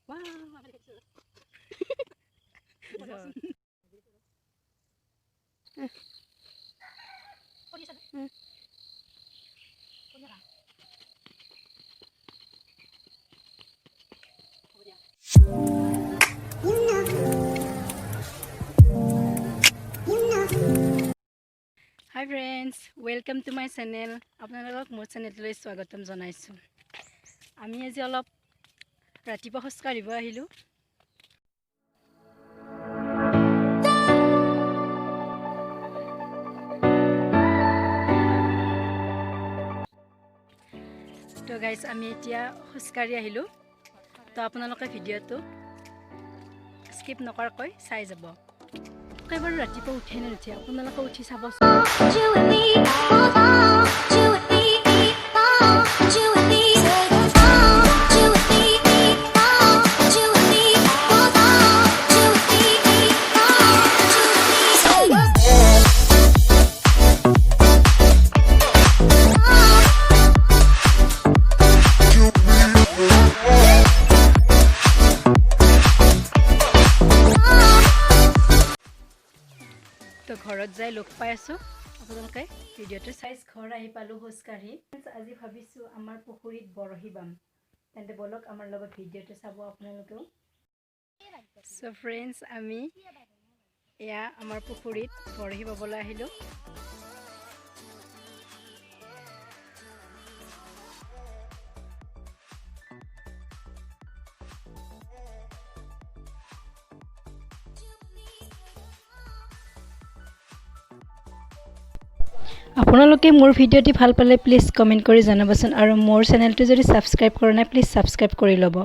Hi friends, welcome to my channel. আপোনালোকক মোৰ চেনেললৈ স্বাগতম জনাইছো। আমি আজি অলপ ৰাতিপুৱা খোজ কাঢ়িব আহিলো। তো গাইস আমি এতিয়া খোজ কাঢ়ি আহিলো। তো আপোনালোকে ভিডিওটো স্কিপ নকৰাকৈ চাই যাব। কেৱল ৰাতিপুৱা উঠে নে নুঠে আপোনালোকে উঠি চাবচোন। তো ঘৰত যাই লগ পাই আছো আপোনালোকে ভিডিওটো সাইজ ঘৰ আহি পালো খোজ কাঢ়ি। আজি ভাবিছো আমাৰ পুখুৰীত বৰহি বাম, তেন্তে বলক আমাৰ লগত ভিডিওটো চাব আপোনালোকেও। সো ফ্ৰেন্ডস আমি এয়া আমাৰ পুখুৰীত বৰহি বাবলৈ আহিলো। আপোনালোকে মোৰ ভিডিওটি ভাল পালে প্লিজ কমেন্ট কৰি জনাবচোন আৰু মোৰ চেনেলটো যদি সাবস্ক্ৰাইব কৰা নাই প্লিজ সাবস্ক্ৰাইব কৰি ল'ব।